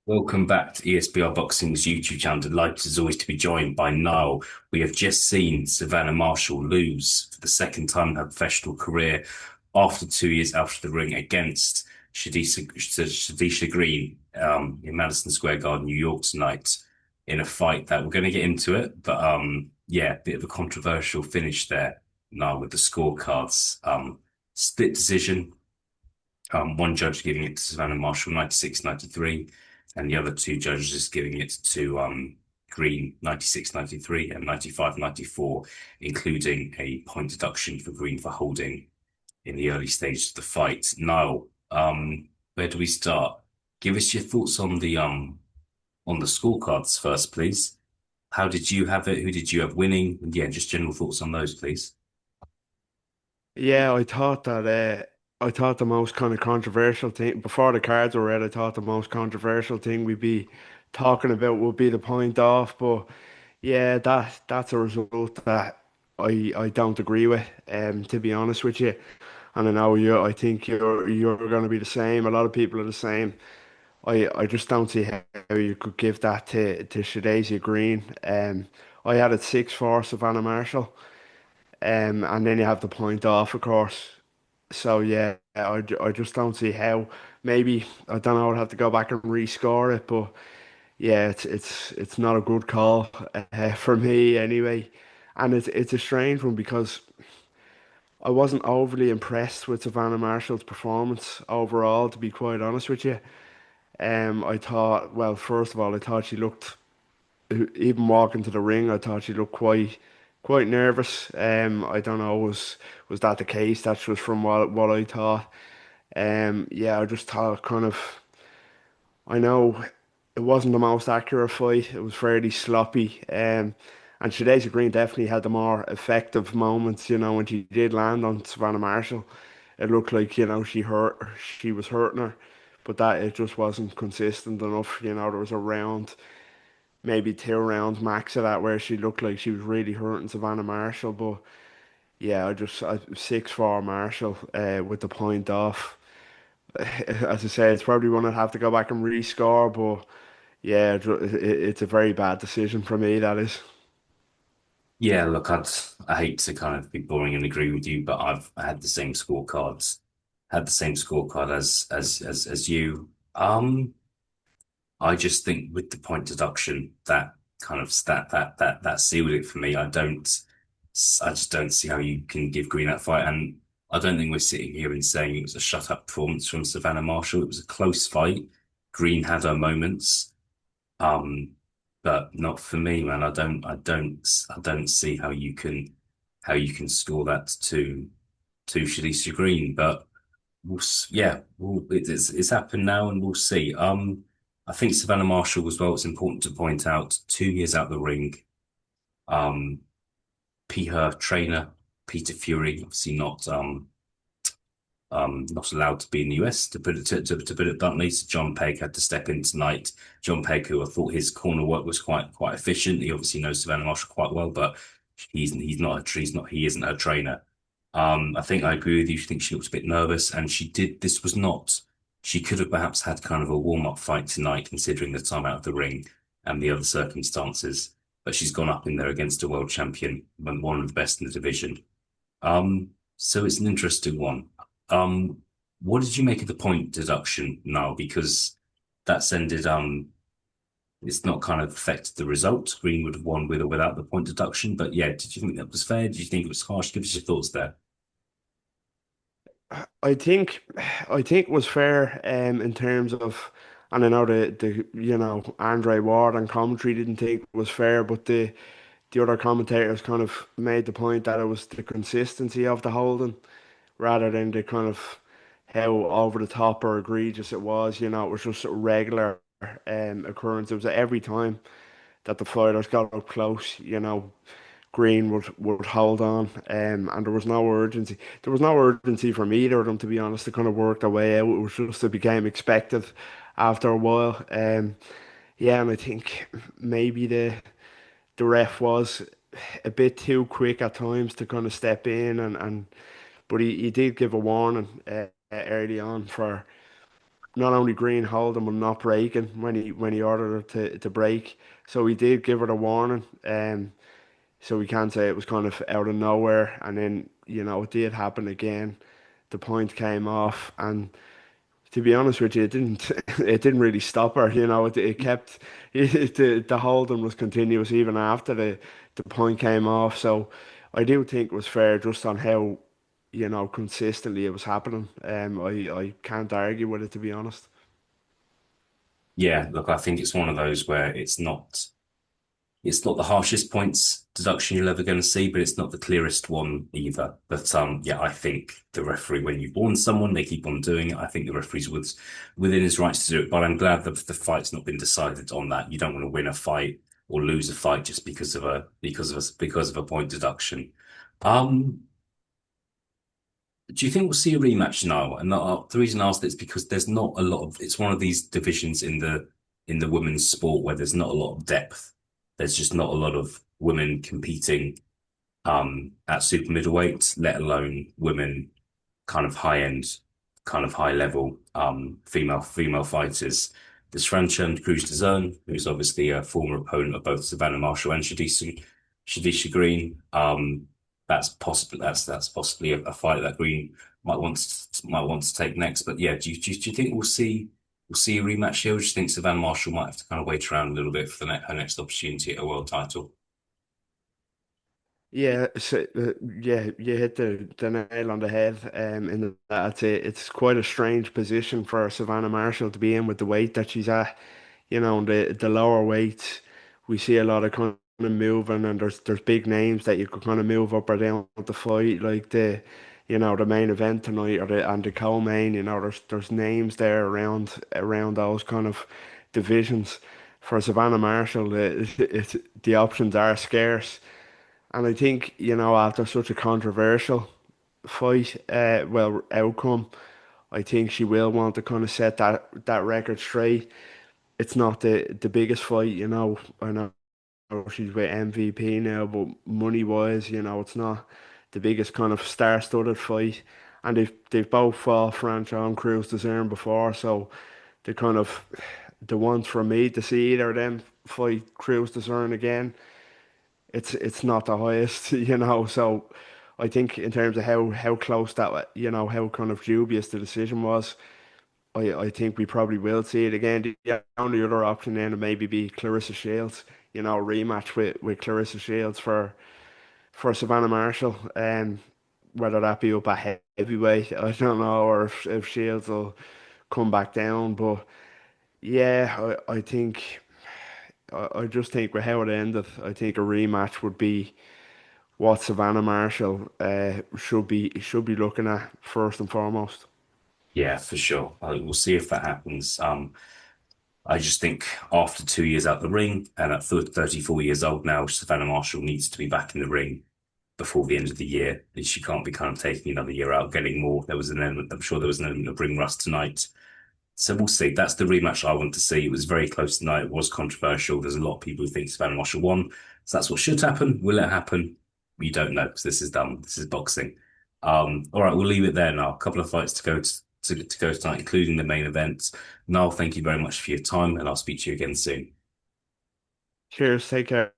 Welcome back to ESBR Boxing's YouTube channel. Delighted as always to be joined by Niall. We have just seen Savannah Marshall lose for the second time in her professional career after 2 years out of the ring against Shadisha Green in Madison Square Garden, New York tonight in a fight that we're going to get into it. But yeah, a bit of a controversial finish there, Niall, with the scorecards. Split decision. One judge giving it to Savannah Marshall 96-93, and the other two judges just giving it to Green 96-93 and 95-94, including a point deduction for Green for holding in the early stages of the fight. Niall, where do we start? Give us your thoughts on the scorecards first, please. How did you have it? Who did you have winning? And yeah, just general thoughts on those, please. Yeah, I thought the most kind of controversial thing before the cards were read, I thought the most controversial thing we'd be talking about would be the point off. But yeah, that's a result that I don't agree with, to be honest with you. And I know I think you're gonna be the same. A lot of people are the same. I just don't see how you could give that to Shadasia Green. I had it 6-4 Savannah Marshall. And then you have the point off, of course. So yeah, I just don't see how. Maybe I don't know. I'd have to go back and rescore it, but yeah, it's not a good call for me anyway. And it's a strange one because I wasn't overly impressed with Savannah Marshall's performance overall, to be quite honest with you. I thought, well, first of all, I thought she looked even walking to the ring, I thought she looked quite nervous. I don't know, was that the case? That's just from what I thought. Yeah, I just thought kind of. I know it wasn't the most accurate fight. It was fairly sloppy. And Shadasia Green definitely had the more effective moments. When she did land on Savannah Marshall, it looked like she was hurting her, but that it just wasn't consistent enough. There was a round, maybe 2 rounds max of that where she looked like she was really hurting Savannah Marshall. But yeah, I 6-4 Marshall with the point off. As I say, it's probably one I'd have to go back and rescore. But yeah, it's a very bad decision for me. That is. Yeah, look, I hate to kind of be boring and agree with you, but I had the same had the same scorecard as you. I just think with the point deduction, that kind of that sealed it for me. I just don't see how you can give Green that fight, and I don't think we're sitting here and saying it was a shut up performance from Savannah Marshall. It was a close fight. Green had her moments. Um, but not for me, man. I don't see how you can score that to Shalisha Green. But yeah, it's happened now, and we'll see. I think Savannah Marshall as well. It's important to point out 2 years out the ring. Um, her trainer Peter Fury, obviously not allowed to be in the US, to put it to put it bluntly. So John Pegg had to step in tonight. John Pegg, who I thought his corner work was quite efficient. He obviously knows Savannah Marshall quite well, but he isn't her trainer. I think I agree with you. She thinks she looks a bit nervous, and she did. This was not. She could have perhaps had kind of a warm-up fight tonight, considering the time out of the ring and the other circumstances. But she's gone up in there against a world champion, and one of the best in the division. So it's an interesting one. What did you make of the point deduction now? Because that's ended, it's not kind of affected the result. Green would have won with or without the point deduction. But yeah, did you think that was fair? Did you think it was harsh? Give us your thoughts there. I think I think it was fair in terms of, and I know the Andre Ward and commentary didn't think it was fair, but the other commentators kind of made the point that it was the consistency of the holding rather than the kind of how over the top or egregious it was. It was just a regular occurrence. It was every time that the fighters got up close. Green would hold on, and there was no urgency. There was no urgency from either of them, to be honest. They kind of worked their way out. It was just it became expected after a while. Yeah, and I think maybe the ref was a bit too quick at times to kind of step in, but he did give a warning early on not only Green hold him but not breaking when he ordered her to break. So he did give her a warning. So we can't say it was kind of out of nowhere. And then, it did happen again. The point came off, and to be honest with you, it didn't it didn't really stop her. It kept the holding was continuous even after the point came off. So I do think it was fair just on how, consistently it was happening. I can't argue with it, to be honest. Yeah, look, I think it's one of those where it's not the harshest points deduction you're ever going to see, but it's not the clearest one either. But yeah, I think the referee, when you warn someone, they keep on doing it. I think the referee's within his rights to do it. But I'm glad that the fight's not been decided on that. You don't want to win a fight or lose a fight just because of a point deduction. Um, do you think we'll see a rematch now? And the reason I ask this is because there's not a lot of, it's one of these divisions in the women's sport where there's not a lot of depth. There's just not a lot of women competing at super middleweight, let alone women kind of high end, kind of high level female fighters. There's Franchon Cruz-Dezurn, who's obviously a former opponent of both Savannah Marshall and Shadisha Green. That's possibly a fight that Green might want to take next. But yeah, do you think we'll see a rematch here? Or do you think Savannah Marshall might have to kind of wait around a little bit for her next opportunity at a world title? Yeah, so, yeah, you hit the nail on the head. In that it's quite a strange position for Savannah Marshall to be in with the weight that she's at. The lower weights, we see a lot of kind of moving, and there's big names that you could kind of move up or down with the fight, like the main event tonight and the co-main. There's names there around those kind of divisions. For Savannah Marshall, the options are scarce. And I think, after such a controversial fight, outcome, I think she will want to kind of set that record straight. It's not the biggest fight, I know she's with MVP now, but money wise, it's not the biggest kind of star-studded fight. And they've both fought Franchon Cruz DeZern before, so the kind of the ones for me to see either of them fight Cruz DeZern again, it's not the highest, So I think in terms of how close how kind of dubious the decision was, I think we probably will see it again. The only other option then would maybe be Clarissa Shields, rematch with Clarissa Shields for Savannah Marshall. Whether that be up at heavyweight, I don't know, or if Shields will come back down. But yeah, I just think with how it ended, I think a rematch would be what Savannah Marshall should be looking at first and foremost. Yeah, for sure. We'll see if that happens. I just think after 2 years out the ring and at 34 years old now, Savannah Marshall needs to be back in the ring before the end of the year. She can't be kind of taking another year out, getting more. I'm sure there was an element of ring rust tonight. So we'll see. That's the rematch I want to see. It was very close tonight. It was controversial. There's a lot of people who think Savannah Marshall won. So that's what should happen. Will it happen? We don't know because this is done. This is boxing. All right, we'll leave it there now. A couple of fights to go tonight, including the main event. Niall, thank you very much for your time, and I'll speak to you again soon. Cheers, take care.